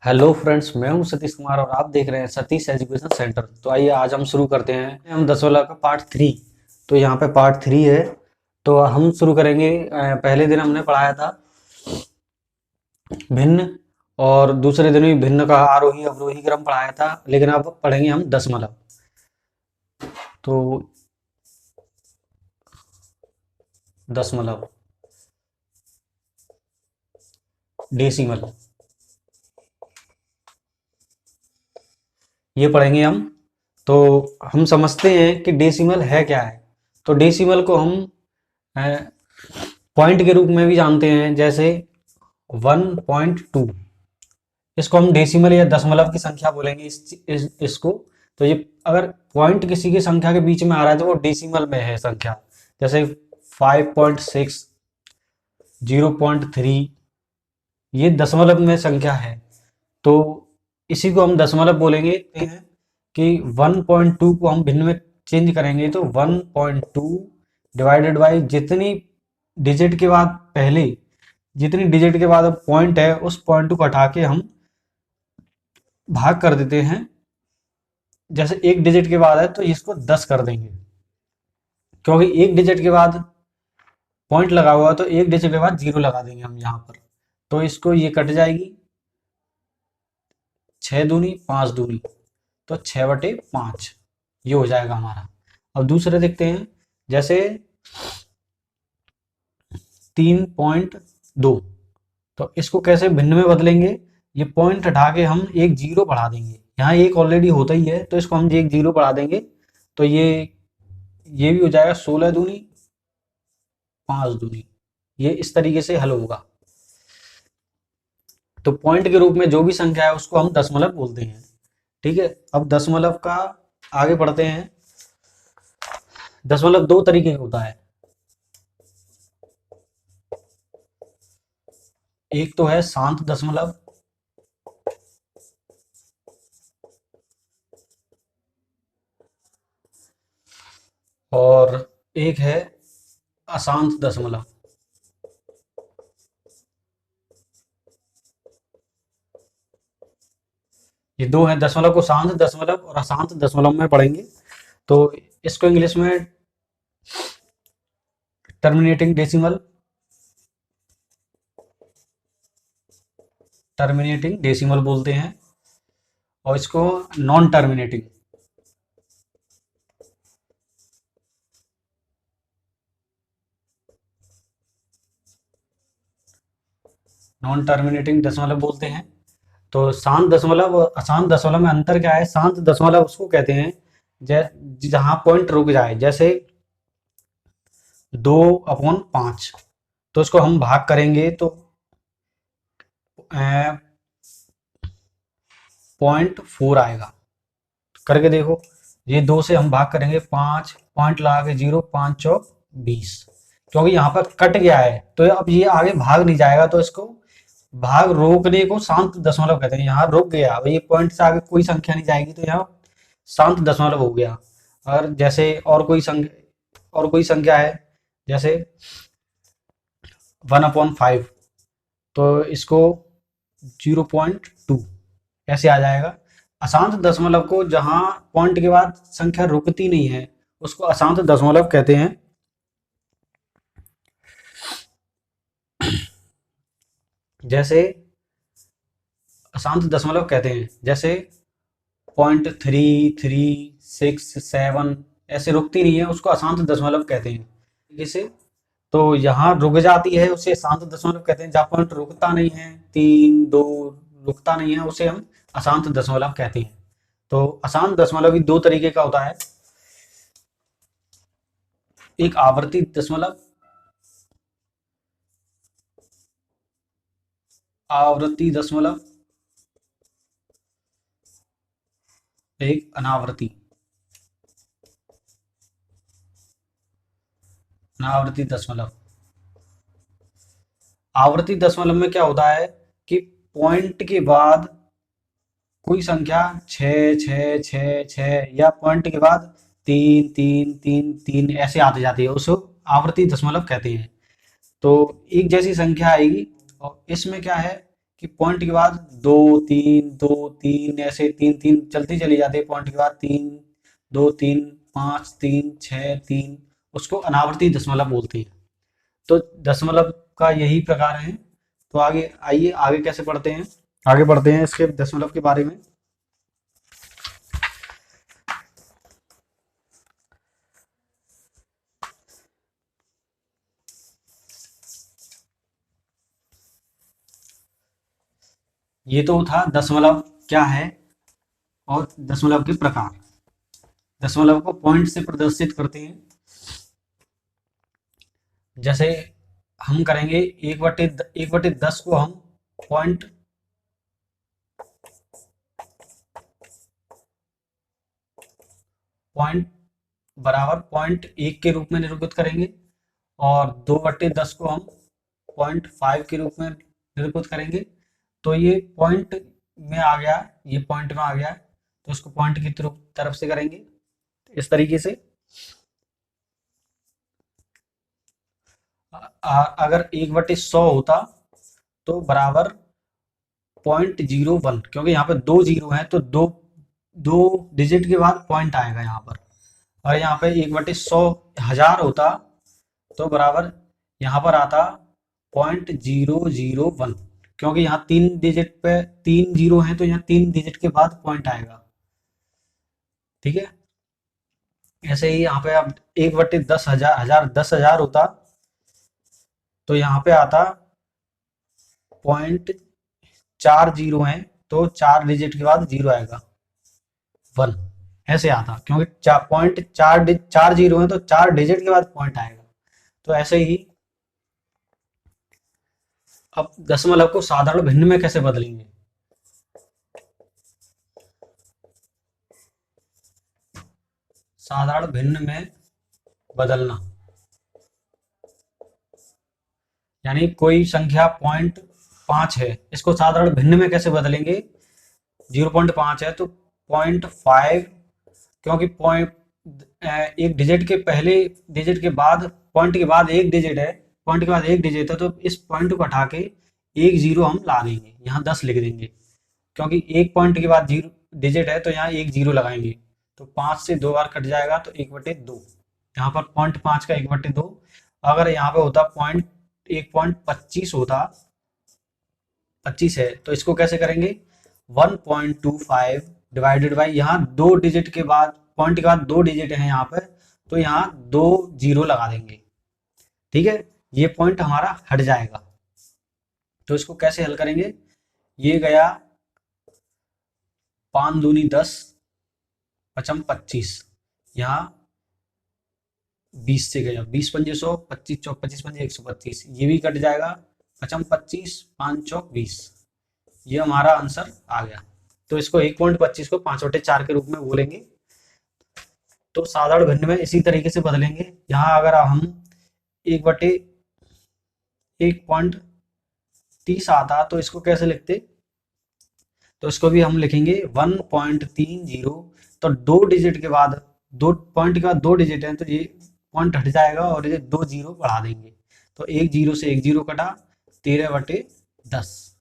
Hello friends, मैं हूं सतीश कुमार और आप देख रहे हैं सतीश एजुकेशन सेंटर। तो आइए आज हम शुरू करते हैं हम 10 वाला का पार्ट 3। तो यहाँ पे पार्ट 3 है। तो हम शुरू करेंगे। पहले दिन हमने पढ़ाया था भिन्न, और दूसरे दिन भी भिन्न का आरोही अवरोही क्रम पढ़ाया था, लेकिन अब पढ़ेंगे हम दशमलव। तो दशमलव, डेसिमल, ये पढ़ेंगे हम। तो हम समझते हैं कि डेसिमल है क्या है। तो डेसिमल को हम पॉइंट के रूप में भी जानते हैं, जैसे 1.2। इसको हम डेसिमल या दशमलव की संख्या बोलेंगे इसको। तो ये अगर पॉइंट किसी की संख्या के बीच में आ रहा है तो वो डेसिमल में है संख्या। जैसे 5.6, 0.3, ये दशमलव में संख्या है। तो इसी को हम दशमलव बोलेंगे। कि 1.2 को हम भिन्न में चेंज करेंगे तो 1.2 डिवाइडेड बाई जितनी डिजिट के बाद पहले, जितनी डिजिट के बाद अब पॉइंट है उस पॉइंट को हटा के हम भाग कर देते हैं। जैसे एक डिजिट के बाद है तो इसको 10 कर देंगे, क्योंकि एक डिजिट के बाद पॉइंट लगा हुआ तो एक डिजिट के बाद 0 लगा देंगे हम यहाँ पर। तो इसको ये कट जाएगी, 6 दूनी 5 दूनी, तो 6/5 ये हो जाएगा हमारा। अब दूसरे देखते हैं, जैसे 3.2। तो इसको कैसे भिन्न में बदलेंगे? ये पॉइंट हटा के हम एक 0 बढ़ा देंगे। यहाँ एक ऑलरेडी होता ही है तो इसको हम एक 0 बढ़ा देंगे। तो ये भी हो जाएगा 16 दूनी 5 दूनी। ये इस तरीके से हल होगा। तो पॉइंट के रूप में जो भी संख्या है उसको हम दशमलव बोलते हैं। ठीक है, अब दशमलव का आगे बढ़ते हैं। दशमलव दो तरीके का होता है। एक तो है शांत दशमलव, और एक है अशांत दशमलव। ये दो हैं, दशमलव को शांत दशमलव और अशांत दशमलव में पढ़ेंगे। तो इसको इंग्लिश में टर्मिनेटिंग डेसिमल, टर्मिनेटिंग डेसिमल बोलते हैं, और इसको नॉन टर्मिनेटिंग, नॉन टर्मिनेटिंग दशमलव बोलते हैं। तो शांत दशमलव और अशांत दशमलव में अंतर क्या है? शांत दशमलव उसको कहते हैं जहां पॉइंट रुक जाए, जैसे 2/5। तो इसको हम भाग करेंगे तो 0.4 आएगा। करके देखो, ये 2 से हम भाग करेंगे, 5 पॉइंट लगा के 0, 5 चौक 20। क्योंकि यहाँ पर कट गया है तो अब ये आगे भाग नहीं जाएगा, तो इसको भाग रोकने को शांत दशमलव कहते हैं। यहाँ रुक गया, अब ये पॉइंट से आगे कोई संख्या नहीं जाएगी तो यहाँ शांत दशमलव हो गया। और जैसे और कोई संख्या है, जैसे 1/5, तो इसको 0.2 ऐसे आ जाएगा। अशांत दशमलव को जहां पॉइंट के बाद संख्या रुकती नहीं है उसको अशांत दशमलव कहते हैं। जैसे अशांत दशमलव कहते हैं, जैसे 0.337 ऐसे रुकती नहीं है, उसको अशांत दशमलव कहते हैं। जैसे तो यहाँ रुक जाती है उसे शांत दशमलव कहते हैं। जहाँ पॉइंट रुकता नहीं है, 3, 2 रुकता नहीं है, उसे हम अशांत दशमलव कहते हैं। तो अशांत दशमलव भी दो तरीके का होता है। एक आवर्ती दशमलव, आवर्ती दशमलव, एक अनावर्ती, अनावर्ती दशमलव। आवर्ती दशमलव में क्या होता है कि पॉइंट के बाद कोई संख्या 6 6 6 6 या पॉइंट के बाद 3 3 3 3 ऐसे आती जाती है, उसको आवर्ती दशमलव कहते हैं। तो एक जैसी संख्या आएगी, और इसमें क्या है कि पॉइंट के बाद दो तीन ऐसे तीन तीन चलती चली जाती है, पॉइंट के बाद तीन, दो तीन, पाँच तीन, छः तीन, उसको अनावर्ती दशमलव बोलते हैं। तो दशमलव का यही प्रकार है। तो आगे आइए आगे कैसे पढ़ते हैं, आगे बढ़ते हैं इसके दशमलव के बारे में। ये तो था दशमलव क्या है और दशमलव के प्रकार। दशमलव को पॉइंट से प्रदर्शित करते हैं। जैसे हम करेंगे एक बटे 10 को हम पॉइंट पॉइंट बराबर पॉइंट एक के रूप में निरूपित करेंगे, और 2/10 को हम 0.5 के रूप में निरूपित करेंगे। तो ये पॉइंट में आ गया, ये पॉइंट में आ गया, तो इसको पॉइंट की तरफ से करेंगे इस तरीके से। अगर 1/100 होता तो बराबर 0.01, क्योंकि यहाँ पे 2 जीरो है तो दो दो डिजिट के बाद पॉइंट आएगा यहाँ पर। और यहाँ पे 1/100 हजार होता तो बराबर यहाँ पर आता 0.001, क्योंकि यहाँ 3 डिजिट पे 3 जीरो हैं तो यहाँ 3 डिजिट के बाद पॉइंट आएगा। ठीक है, ऐसे ही यहाँ पे अब 1/10,000 10,000 होता तो यहाँ पे आता 0.4 जीरो है तो 4 डिजिट के बाद जीरो आएगा 1, ऐसे आता, क्योंकि 4 जीरो है तो 4 डिजिट के बाद पॉइंट आएगा। तो ऐसे ही अब दशमलव को साधारण भिन्न में कैसे बदलेंगे। साधारण भिन्न में बदलना, यानी कोई संख्या 0.5 है, इसको साधारण भिन्न में कैसे बदलेंगे। 0.5 है तो 0.5, क्योंकि पॉइंट एक डिजिट के पहले डिजिट के बाद पॉइंट के बाद एक डिजिट है, पॉइंट के बाद एक डिजिट है, तो इस पॉइंट को हटा के एक जीरो हम ला देंगे, यहाँ 10 लिख देंगे, क्योंकि एक पॉइंट के बाद जीरो डिजिट है तो यहाँ एक जीरो लगाएंगे, तो 5 से 2 बार कट जाएगा तो 1/2, यहाँ पर 0.5 का 1/2। अगर यहाँ पे होता 1.25 होता, 25 है, तो इसको कैसे करेंगे 1.25 डिवाइडेड बाई, यहाँ दो डिजिट के बाद पॉइंट के बाद दो डिजिट है यहाँ पे, तो यहाँ 2 जीरो लगा देंगे। ठीक है, ये पॉइंट हमारा हट जाएगा। तो इसको कैसे हल करेंगे, ये गया 5 दूनी 10, 5 25, यहाँ 20 से गया 20 पंजे 100, 25 चौक 25 पंजे 125, ये भी कट जाएगा 5 25, 5 चौक 20, ये हमारा आंसर आ गया। तो इसको 1.25 को 5/4 के रूप में बोलेंगे। तो साधारण भिन्न में इसी तरीके से बदलेंगे। यहाँ अगर हम 1/1.30 आता तो इसको कैसे लिखते, तो इसको भी हम लिखेंगे 1.30, तो दो डिजिट के बाद दो पॉइंट के बाद दो डिजिट है तो ये पॉइंट हट जाएगा और ये 2 जीरो बढ़ा देंगे, तो एक जीरो से एक जीरो कटा, 13/10,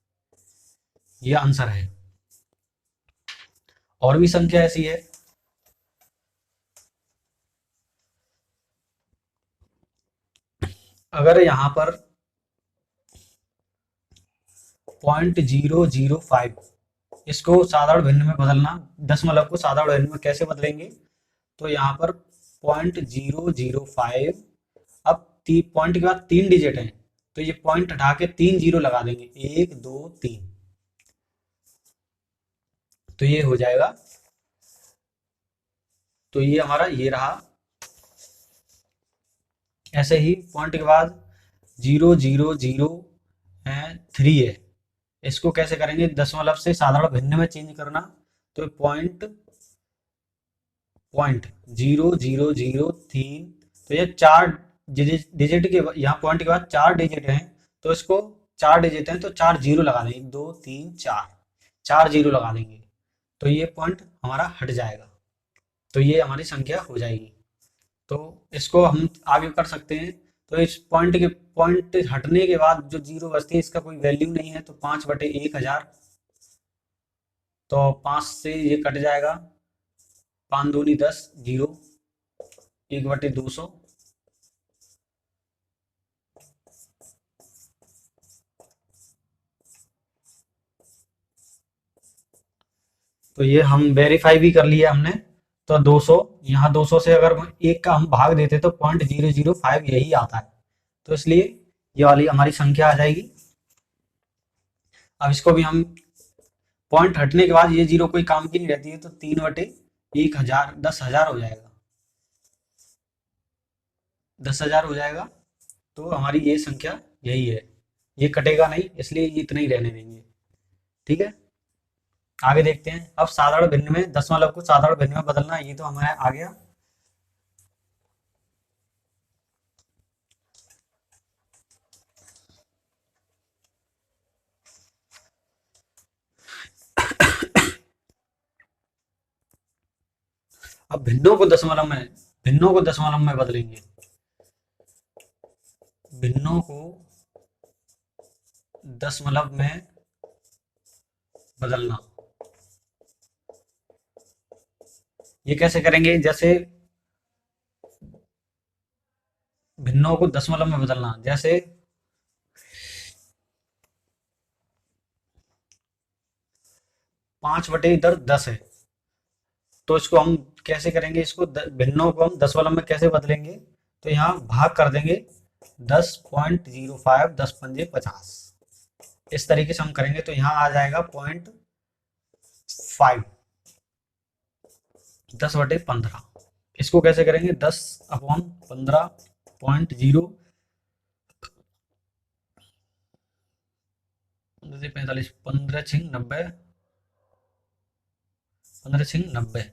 ये आंसर है। और भी संख्या ऐसी है, अगर यहाँ पर 0.005, इसको साधारण भिन्न में बदलना, दशमलव को साधारण भिन्न में कैसे बदलेंगे, तो यहाँ पर 0.005, अब पॉइंट के बाद 3 डिजिट हैं तो ये पॉइंट हटा के 3 जीरो लगा देंगे, 1 2 3, तो ये हो जाएगा। तो ये हमारा ये रहा। ऐसे ही पॉइंट के बाद 0.003 है, इसको कैसे करेंगे दशमलव से साधारण भिन्न में चेंज करना, तो पॉइंट 0.003, तो ये 4 डिजिट के यहाँ पॉइंट के बाद 4 डिजिट हैं तो इसको 4 डिजिट हैं तो 4 जीरो लगा देंगे, 1 2 3 4, 4 जीरो लगा देंगे, तो ये पॉइंट हमारा हट जाएगा, तो ये हमारी संख्या हो जाएगी। तो इसको हम आगे कर सकते हैं। तो इस पॉइंट हटने के बाद जो जीरो बचती है इसका कोई वैल्यू नहीं है, तो 5/1000, तो 5 से ये कट जाएगा, 5 दूनी 10, जीरो, 1/200, तो ये हम वेरीफाई भी कर लिया हमने। तो 200, यहाँ 200 से अगर एक का हम भाग देते तो 0.005 यही आता है, तो इसलिए ये वाली हमारी संख्या आ जाएगी। अब इसको भी हम पॉइंट हटने के बाद ये जीरो कोई काम की नहीं रहती है, तो 3/1000, 10,000 हो जाएगा, 10,000 हो जाएगा। तो हमारी ये संख्या यही है, ये कटेगा नहीं, इसलिए ये इतना ही रहने देंगे। ठीक है, आगे देखते हैं। अब साधारण भिन्न में दशमलव को साधारण भिन्न में बदलना, ये तो हमारा आ गया। अब भिन्नों को दशमलव में बदलेंगे, भिन्नों को दशमलव में बदलना, ये कैसे करेंगे? जैसे भिन्नों को दशमलव में बदलना, जैसे 5 इधर 10 है, तो इसको हम कैसे करेंगे? इसको भिन्नों को हम दशमलव में कैसे बदलेंगे? तो यहाँ भाग कर देंगे 10.05, 10×5 = 50, इस तरीके से हम करेंगे तो यहाँ आ जाएगा 0.5, 10/15। इसको कैसे करेंगे? 10/15.0, 45, 15×6 = 90, 15×6 = 90,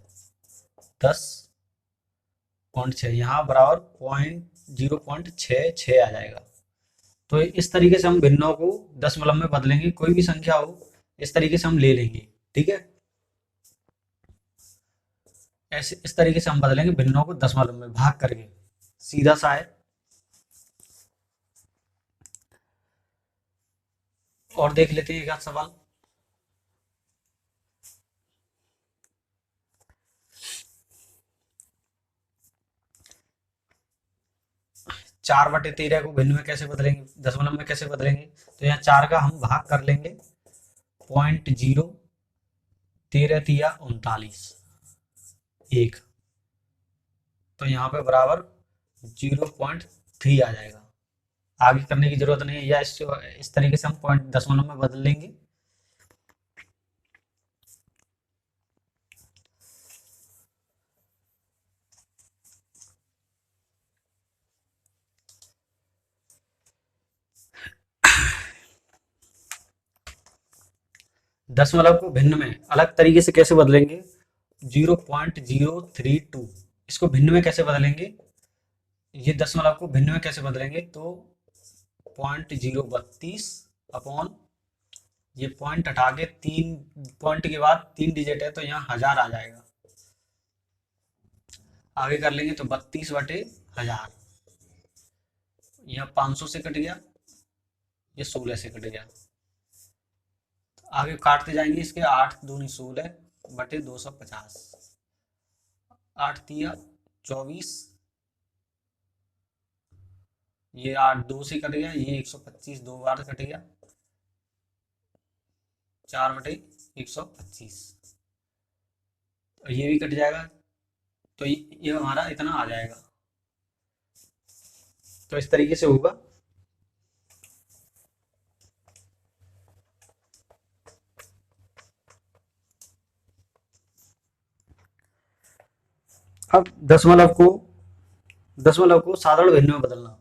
10.6, यहाँ बराबर 0.66 आ जाएगा। तो इस तरीके से हम भिन्नों को दशमलव में बदलेंगे, कोई भी संख्या हो इस तरीके से हम ले लेंगे। ठीक है, ऐसे इस तरीके से हम बदलेंगे भिन्नों को दशमलव में भाग करके, सीधा सा है। और देख लेते हैं एक आध सवाल। चार बटे 13 को भिन्न में कैसे बदलेंगे, दशमलव में कैसे बदलेंगे? तो यहाँ 4 का हम भाग कर लेंगे 0.0, 13 तिया 39, 1, तो यहाँ पे बराबर 0.3 आ जाएगा। आगे करने की जरूरत नहीं है, या इस तरीके से हम पॉइंट दशमलव में बदल लेंगे। दशमलव को भिन्न में अलग तरीके से कैसे बदलेंगे? 0.032, इसको भिन्न में कैसे बदलेंगे? ये दशमलव को भिन्न में कैसे बदलेंगे? तो 0.032 अपॉन, ये पॉइंट हटा के 3 पॉइंट के बाद 3 डिजिट है तो यहाँ 1000 आ जाएगा। आगे कर लेंगे तो 32/1000, यहाँ 500 से कट गया, ये 16 से कट गया। आगे काटते जाएंगे इसके, 8 दूनी 16 बटे 250, 8 तिया 24, ये 8 2 से कट गया, ये 125 दो बार कट गया, 4/125, ये भी कट जाएगा, तो ये हमारा इतना आ जाएगा। तो इस तरीके से होगा। अब दशमलव को साधारण भिन्न में बदलना,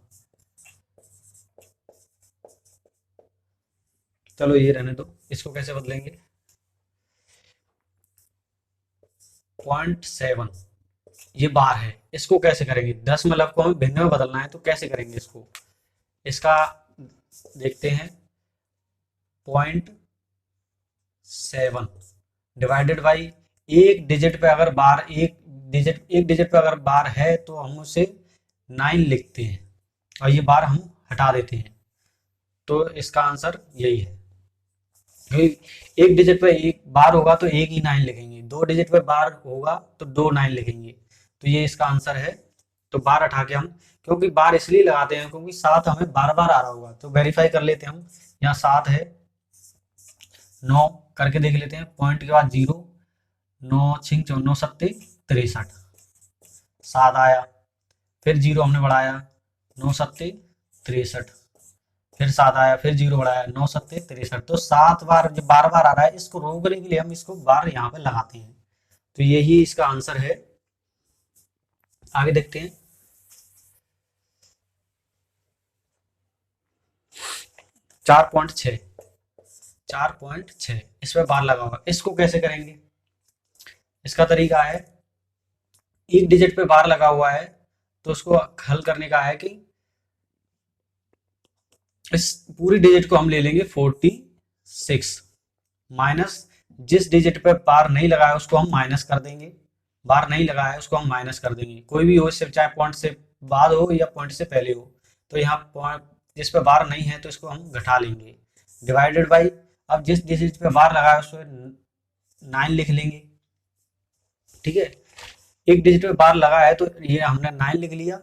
चलो ये रहने दो, इसको कैसे बदलेंगे? 0.7, ये बार है, इसको कैसे करेंगे? दशमलव को हमें भिन्न में बदलना है तो कैसे करेंगे इसको? इसका देखते हैं, 0.7 डिवाइडेड बाई, एक डिजिट पे अगर बार एक डिजिट पे अगर बार है तो हम उसे 9 लिखते हैं, और ये बार हम हटा देते हैं, तो इसका आंसर यही है। क्योंकि एक डिजिट पे एक बार होगा तो एक ही 9 लिखेंगे, दो डिजिट पे बार होगा तो दो 9 लिखेंगे, तो ये इसका आंसर है। तो बार हटा के हम, क्योंकि बार इसलिए लगाते हैं क्योंकि 7 हमें बार बार आ रहा होगा, तो वेरीफाई कर लेते हैं हम। यहाँ 7 है, 9 करके देख लेते हैं, पॉइंट के बाद 0, 9 छिंग 9 सत्ते 63, 7 आया, फिर 0 हमने बढ़ाया, 9 सत्ते 63, फिर 7 आया, फिर 0 बढ़ाया, 9 सत्ते 63, तो 7 बार जो बार बार आ रहा है इसको रोकने के लिए हम इसको बार यहाँ पे लगाते हैं, तो यही इसका आंसर है। आगे देखते हैं। 4.6, 4.6 इस पे बार लगा हुआ, इसको कैसे करेंगे? इसका तरीका है, एक डिजिट पे बार लगा हुआ है तो उसको हल करने का है कि इस पूरी डिजिट को हम ले लेंगे 46, माइनस जिस डिजिट पे बार नहीं लगा है उसको हम माइनस कर देंगे, बार नहीं लगा है उसको हम माइनस कर देंगे, कोई भी हो, सिर्फ चाहे पॉइंट से बाद हो या पॉइंट से पहले हो। तो यहाँ पॉइंट जिस पे बार नहीं है तो इसको हम घटा लेंगे, डिवाइडेड बाई, अब जिस डिजिट पे बार लगा है उस पर 9 लिख लेंगे। ठीक है, एक डिजिट पे बार लगा है तो ये हमने 9 लिख लिया।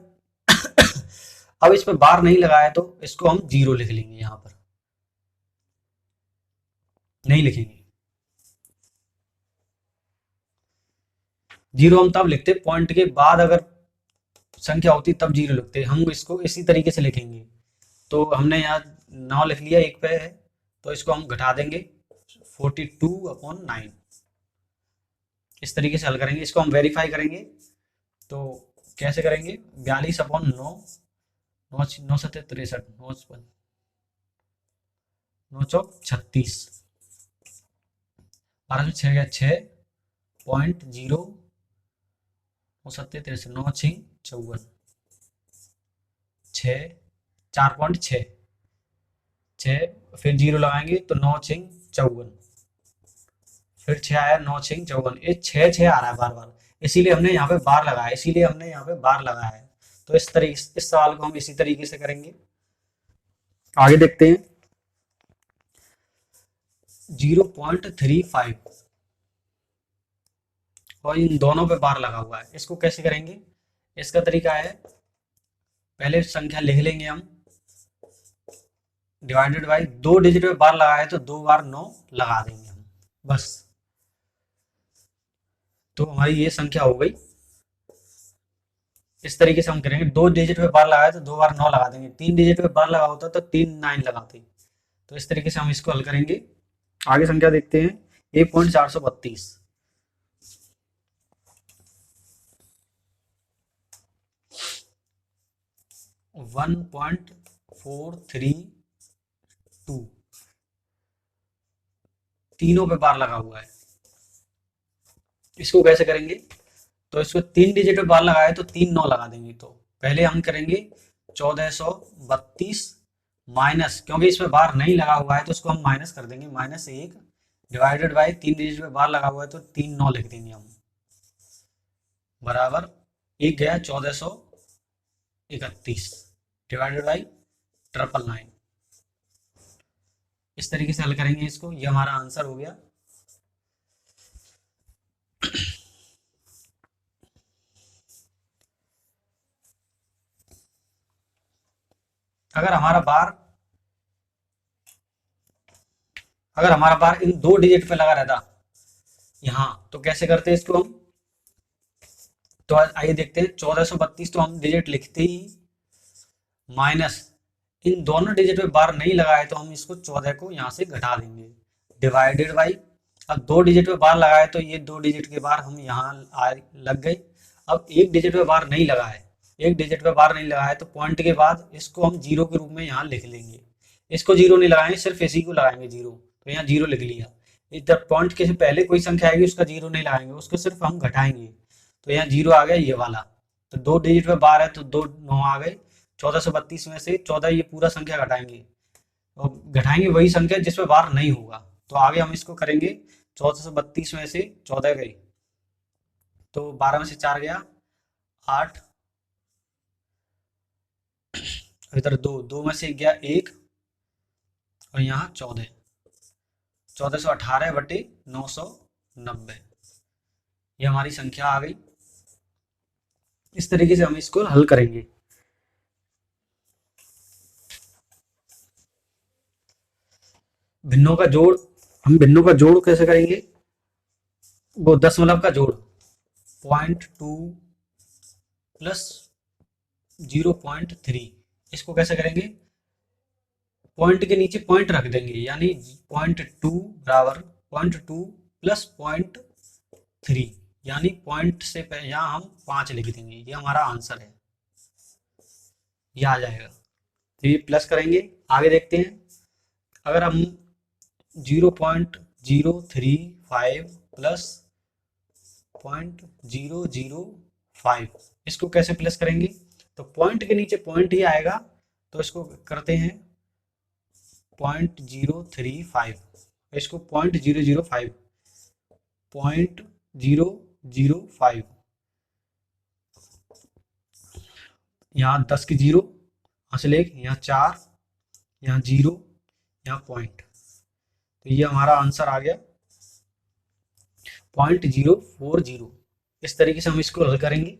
अब इस पे बार नहीं लगा है तो इसको हम 0 लिख लेंगे, यहाँ पर नहीं लिखेंगे, 0 हम तब लिखते पॉइंट के बाद अगर संख्या होती तब 0 लिखते, हम इसको इसी तरीके से लिखेंगे। तो हमने यहाँ 9 लिख लिया, एक पे है तो इसको हम घटा देंगे 42/9, इस तरीके से हल करेंगे। इसको हम वेरीफाई करेंगे, तो कैसे करेंगे? 42/9, 9 सत्ते 63, 9 चौक 36, 12 में 6 गया 6.0, 9 सत्ते 63, 9 छिंग 54, 6, 4.6, 6 फिर 0 लगाएंगे तो 9 छिंग 54, फिर 6 आया, 9 छिंग 54, ये 6 6 आ रहा है बार बार, इसीलिए हमने यहाँ पे बार लगाया, इसीलिए हमने यहाँ पे बार लगाया है। तो इस तरीके, इस सवाल को हम इसी तरीके से करेंगे। आगे देखते हैं। 0.35 और इन दोनों पे बार लगा हुआ है, इसको कैसे करेंगे? इसका तरीका है, पहले संख्या लिख लेंगे हम, डिवाइडेड बाई, दो डिजिट में बार लगा है तो दो बार 9 लगा देंगे हम, बस। तो हमारी ये संख्या हो गई। इस तरीके से हम करेंगे, दो डिजिट पे बार लगाए तो दो बार 9 लगा देंगे, तीन डिजिट पे बार लगा होता तो 3 9 लगाते। तो इस तरीके से हम इसको हल करेंगे। आगे संख्या देखते हैं। 1.432, 1.432, तीनों पे बार लगा हुआ है, इसको कैसे करेंगे? तो इसको तीन डिजिट पे बार लगाए तो 3 9 लगा देंगे। तो पहले हम करेंगे 1432 माइनस, क्योंकि इसमें बार नहीं लगा हुआ है तो उसको हम माइनस कर देंगे, -1, डिवाइडेड बाई, तीन डिजिट पे बार लगा हुआ है तो 3 9 लिख देंगे हम, बराबर, एक गया 1431, डिवाइडेड बाई 999। इस तरीके से हल करेंगे इसको, ये हमारा आंसर हो गया। अगर हमारा बार अगर हमारा बार इन दो डिजिट पे लगा रहता यहाँ, तो कैसे करते इसको हम? तो आइए देखते हैं। 1432 तो हम डिजिट लिखते ही, माइनस, इन दोनों डिजिट पे बार नहीं लगा है तो हम इसको 14 को यहाँ से घटा देंगे, डिवाइडेड बाई, अब दो डिजिट पे बार लगा है तो ये दो डिजिट के बार हम यहाँ लग गई। अब एक डिजिट पे बार नहीं लगा है, एक डिजिट पे बार नहीं लगा है तो पॉइंट के बाद इसको हम 0 के रूप में यहाँ लिख लेंगे। इसको 0 नहीं लगाएंगे, सिर्फ इसी को लगाएंगे 0, तो यहाँ 0 लिख लिया। इधर पॉइंट के पहले कोई संख्या आएगी उसका 0 नहीं लगाएंगे, उसको सिर्फ हम घटाएंगे, तो यहाँ 0 आ गया ये वाला। तो दो डिजिट पे बार है तो दो 9 आ गए। 1432 में से 14 ये पूरा संख्या घटाएंगे, और घटाएंगे वही संख्या जिसमें बार नहीं होगा। तो आगे हम इसको करेंगे, 1432 में से 14 गई तो 12 में से 4 गया 8, इधर दो, दो में से गया एक, और यहाँ 14, 1418/990, ये हमारी संख्या आ गई। इस तरीके से हम इसको हल करेंगे। भिन्नों का जोड़, हम भिन्नों का जोड़ कैसे करेंगे? वो दशमलव का जोड़, 0.2 प्लस 0.3, इसको कैसे करेंगे? पॉइंट के नीचे पॉइंट रख देंगे, यानी 0.2 बराबर 0.2 प्लस 0.3, यानी पॉइंट से यहाँ हम 5 लिख देंगे, ये हमारा आंसर है, ये आ जाएगा। तो ये प्लस करेंगे, आगे देखते हैं। अगर हम 0.035 प्लस 0.005, इसको कैसे प्लस करेंगे? तो पॉइंट के नीचे पॉइंट ही आएगा, तो इसको करते हैं 0.035, इसको 0.005, 0.005, यहाँ 10 की जीरो, हासिल एक, यहाँ 4, यहाँ 0, यहाँ पॉइंट, तो ये हमारा आंसर आ गया 0.040। इस तरीके से हम इसको हल करेंगे।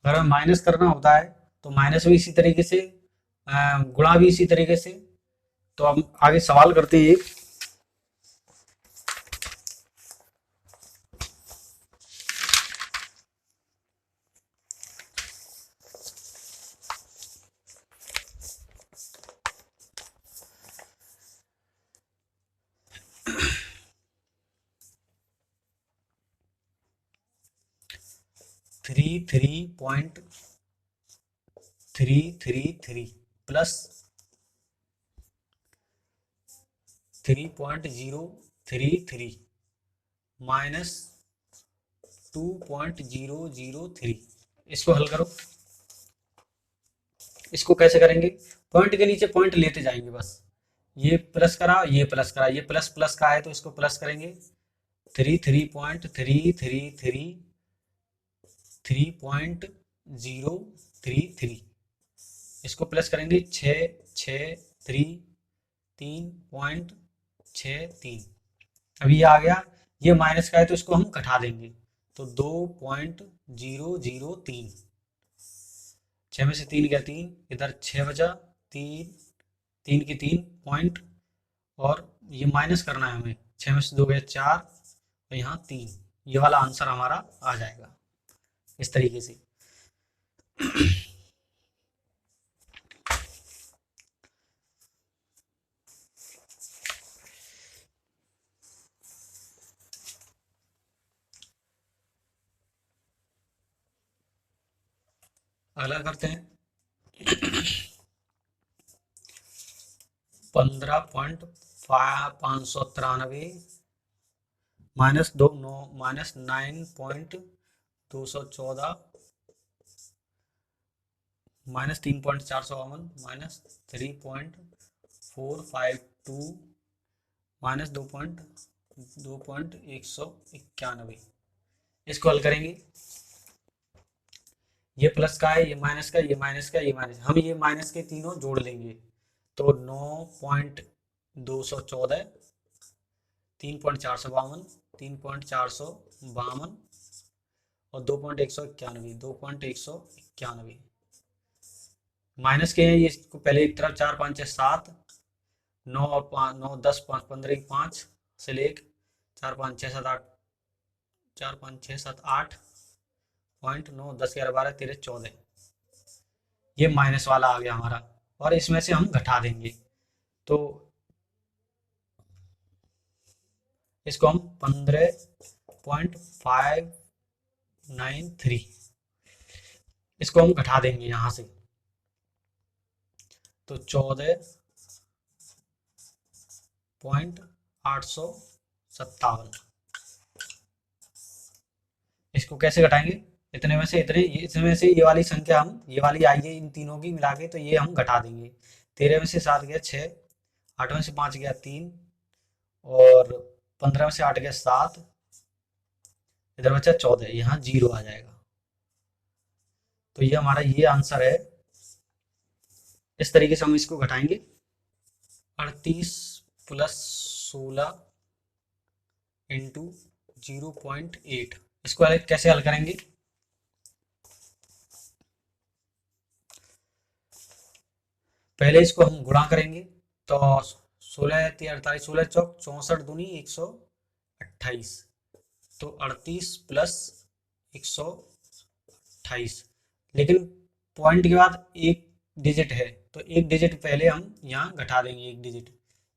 अगर हमें माइनस करना होता है तो माइनस भी इसी तरीके से, गुणा भी इसी तरीके से। तो हम आगे सवाल करते हैं एक। थ्री पॉइंट 333 प्लस 3.033 माइनस 2.003, इसको हल करो। इसको कैसे करेंगे? पॉइंट के नीचे पॉइंट लेते जाएंगे बस। ये प्लस करा, ये प्लस करा, ये प्लस प्लस का है तो इसको प्लस करेंगे। 3.033, 3.033, इसको प्लस करेंगे 3.63। अभी ये आ गया, ये माइनस का है तो इसको हम घटा देंगे, तो 2.003, 6 में से 3 गया 3, इधर 6 बचा, 3, 3 की 3 पॉइंट, और ये माइनस करना है हमें, 6 में से 2 गया 4, और यहाँ 3, ये वाला आंसर हमारा आ जाएगा इस तरीके से। अगला करते हैं 15.593 माइनस 9.214 माइनस 3.452 माइनस 3.452 माइनस 2.191, इसको हल करेंगे। ये प्लस का है, ये माइनस का, ये माइनस का, ये माइनस, हम ये माइनस के तीनों जोड़ लेंगे, तो 9.214, 3.452, 3.452 और 2.191, माइनस के हैं, ये इसको पहले एक तरफ 4 5 6 7, 9 और 5 9 10 5 15 5 से लेक 4 5 6 7 8, 4 5 6 7 8 पॉइंट 9 10 11 12 13 14, ये माइनस वाला आ गया हमारा, और इसमें से हम घटा देंगे, तो इसको हम 15.593, इसको हम घटा देंगे यहां से, तो 14.857, इसको कैसे घटाएंगे? इतने में से इतने, इसमें से ये वाली संख्या हम, ये वाली आई है इन तीनों की मिला के, तो ये हम घटा देंगे। 13 में से 7 गया 6, 8 में से 5 गया 3, और 15 में से 8 गया 7, इधर बचा 14, यहाँ 0 आ जाएगा। तो ये हमारा ये आंसर है। इस तरीके से हम इसको घटाएंगे। 38 प्लस 16 इंटू 0.8, इसको कैसे हल करेंगे? पहले इसको हम गुणा करेंगे। तो 16 3 48, 16 चौक 64 दूनी 128, तो 38 प्लस 128। लेकिन पॉइंट के बाद एक डिजिट है, तो एक डिजिट पहले हम यहाँ घटा देंगे, एक डिजिट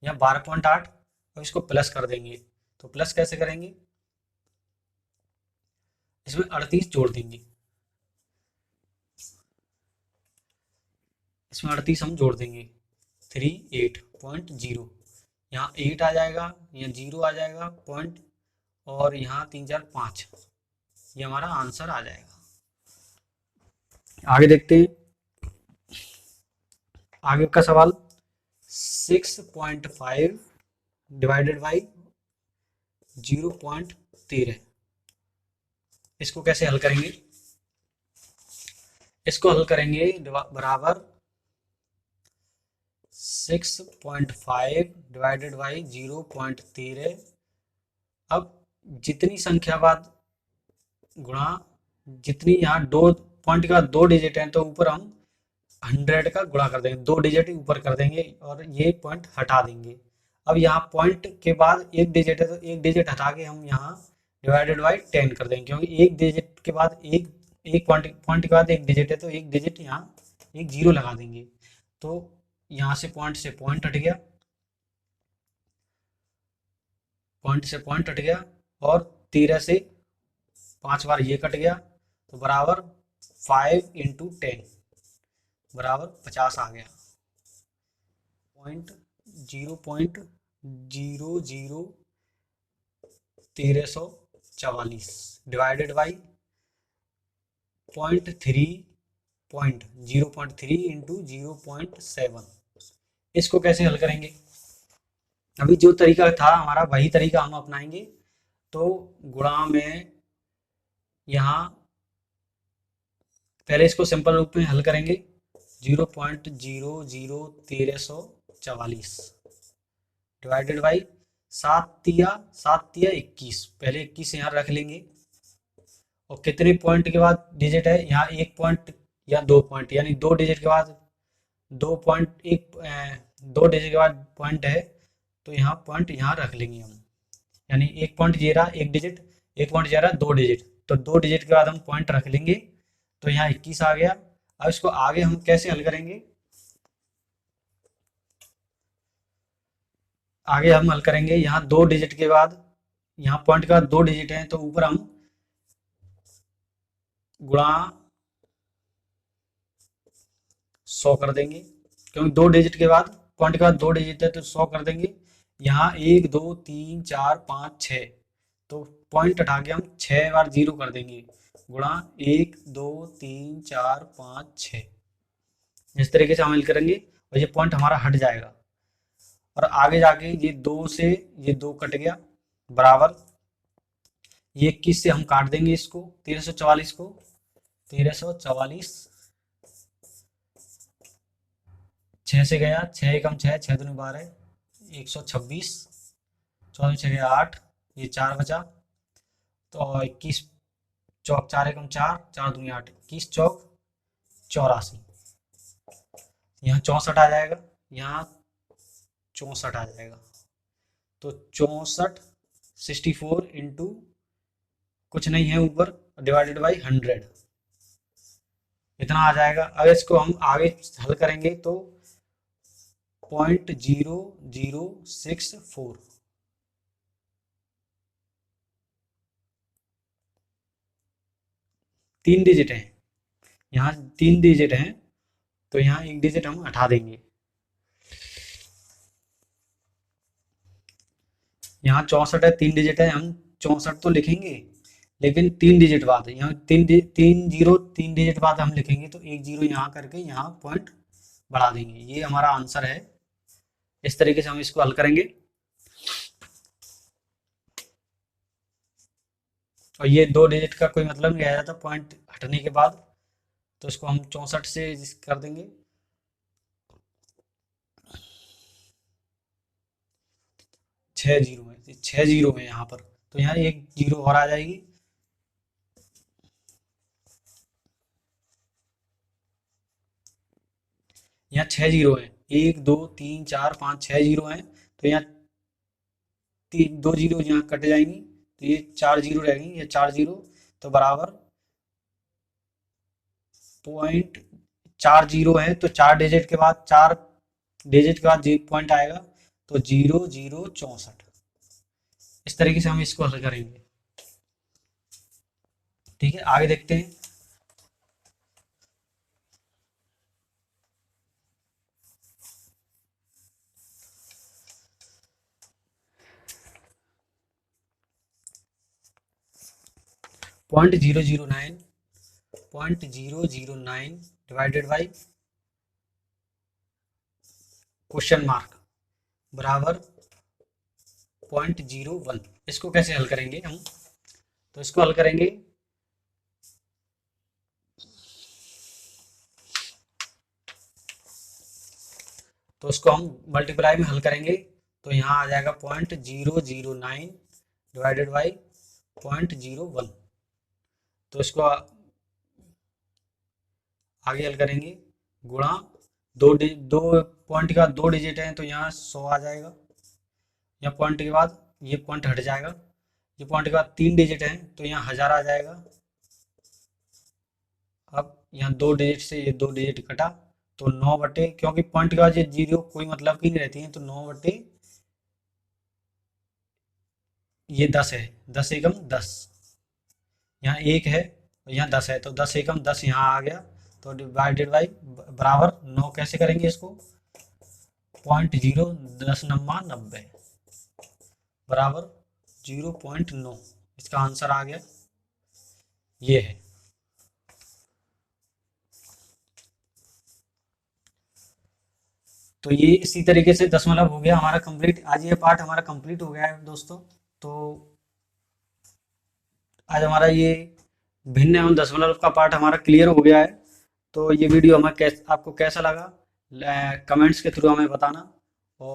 यहाँ 12.8, अब इसको प्लस कर देंगे। तो प्लस कैसे करेंगे? इसमें 38 जोड़ देंगे, इसमें 38 हम जोड़ देंगे, 38.0, यहाँ 8 आ जाएगा, यहाँ 0 आ जाएगा पॉइंट, और यहाँ 3 4 5, ये हमारा आंसर आ जाएगा। आगे देखते हैं। आगे का सवाल 6.5 डिवाइडेड बाई 0.13, इसको कैसे हल करेंगे? इसको हल करेंगे बराबर 6.5 डिवाइडेड बाई 0.13। अब जितनी संख्या बाद गुणा, जितनी यहाँ दो पॉइंट के बाद दो डिजिट हैं, तो ऊपर हम 100 का गुणा कर देंगे, दो डिजिट ऊपर कर देंगे और ये पॉइंट हटा देंगे। अब यहाँ पॉइंट के बाद एक डिजिट है, तो एक डिजिट हटा के हम यहाँ डिवाइडेड बाई 10 कर देंगे, क्योंकि एक डिजिट के बाद एक पॉइंट के बाद एक डिजिट है, तो एक डिजिट यहाँ एक 0 लगा देंगे। तो यहाँ से पॉइंट हट गया, पॉइंट से पॉइंट हट गया, और 13 से 5 बार ये कट गया, तो बराबर 5 इंटू 10 बराबर 50 आ गया। 0.001344 डिवाइडेड बाई 0.3 इंटू 0.7, इसको कैसे हल करेंगे? अभी जो तरीका था हमारा वही तरीका हम अपनाएंगे। तो गुणा में यहाँ पहले इसको सिंपल रूप में हल करेंगे, 0.001344 डिवाइडेड बाई 7 तिया 21, पहले 21 यहाँ रख लेंगे, और कितने पॉइंट के बाद डिजिट है? यहाँ एक पॉइंट या दो पॉइंट, यानी दो डिजिट के बाद दो डिजिट के बाद पॉइंट है, तो यहाँ पॉइंट यहाँ रख लेंगे हम, यानी एक पॉइंट ये रहा एक डिजिट, एक पॉइंट ये रहा दो डिजिट, तो दो डिजिट के बाद हम पॉइंट रख लेंगे, तो यहाँ 21 आ गया। अब इसको आगे हम कैसे हल करेंगे? आगे हम हल करेंगे, यहाँ दो डिजिट के बाद, यहाँ पॉइंट के बाद दो डिजिट हैं, तो ऊपर हम गुणा 100 कर देंगे, क्योंकि दो डिजिट के बाद पॉइंट के बाद दो डिजिट है, तो 100 कर देंगे। यहाँ 1 2 3 4 5 6, तो पॉइंट हटा के हम 6 बार 0 कर देंगे, गुणा 1 2 3 4 5 6, इस तरीके से हम हल करेंगे, और ये पॉइंट हमारा हट जाएगा। और आगे जाके ये 2 से ये 2 कट गया, बराबर ये 21 से हम काट देंगे इसको, 1344 को, 1344 6 से गया, 6 एकम 6, 6 दूनी 12, 126, 14 6 गया 8, ये 4 बचा, तो 21 चौक 4 एकम 4, 4 दूनी 8, 21 चौक 84, यहाँ 64 आ जाएगा, यहाँ 64 आ जाएगा, तो 64 64 इंटू कुछ नहीं है ऊपर, डिवाइडेड बाई 100, इतना आ जाएगा। अगर इसको हम आगे हल करेंगे तो 0.0064, तीन डिजिट हैं, यहाँ तीन डिजिट हैं, तो यहाँ एक डिजिट हम हटा देंगे, यहाँ 64 है, तीन डिजिट है, हम 64 तो लिखेंगे, लेकिन तीन डिजिट बाद, यहाँ तीन जीरो तीन डिजिट बाद हम लिखेंगे, तो एक जीरो यहाँ करके यहाँ पॉइंट बढ़ा देंगे, ये हमारा आंसर है। इस तरीके से हम इसको हल करेंगे। और ये 2 डिजिट का कोई मतलब नहीं आ जाता पॉइंट हटने के बाद, तो इसको हम 64 से कर देंगे। 6 जीरो है, 6 जीरो है यहाँ पर, तो यहाँ एक जीरो और आ जाएगी। यहाँ 6 जीरो है, 1 2 3 4 5 6 जीरो है, तो यहाँ तीन 2 जीरो यहाँ कट जाएंगी, तो ये 4 जीरो रहेंगी, ये 4 जीरो, तो बराबर पॉइंट 4 जीरो है, तो 4 डिजिट के बाद 4 डिजिट के बाद पॉइंट आएगा, तो 0064। इस तरीके से हम इसको हल करेंगे। ठीक है, आगे देखते हैं। .009 डिवाइडेड बाई क्वेश्चन मार्क बराबर 0.01। इसको कैसे हल करेंगे हम? तो इसको हल करेंगे, तो उसको हम मल्टीप्लाई में हल करेंगे, तो यहाँ आ जाएगा 0.009 डिवाइडेड बाई 0.01। तो इसको आगे हल करेंगे, गुणा दो पॉइंट के बाद 2 डिजिट हैं, तो यहाँ 100 आ जाएगा। यहाँ पॉइंट के बाद ये पॉइंट हट जाएगा, ये पॉइंट के बाद 3 डिजिट हैं, तो यहाँ 1000 आ जाएगा। अब यहाँ 2 डिजिट से ये 2 डिजिट कटा, तो 9 बटे, क्योंकि पॉइंट के बाद ये जीरो कोई मतलब की नहीं रहती है, तो 9 बटे ये 10 है, 10 एकम 10, यहाँ 1 है और यहाँ 10 है, तो 10 एकम 10 यहाँ आ गया, तो डिवाइडेड बाई बराबर 9 कैसे करेंगे इसको, 0.0 10 नम्मा 90 बराबर 0.9। इसका आंसर आ गया, ये है। तो ये इसी तरीके से दशमलव हो गया हमारा कंप्लीट। आज ये पार्ट हमारा कंप्लीट हो गया है दोस्तों। तो आज हमारा ये भिन्न एवं दशमलव का पार्ट हमारा क्लियर हो गया है। तो ये वीडियो हमें आपको कैसा लगा, कमेंट्स के थ्रू हमें बताना।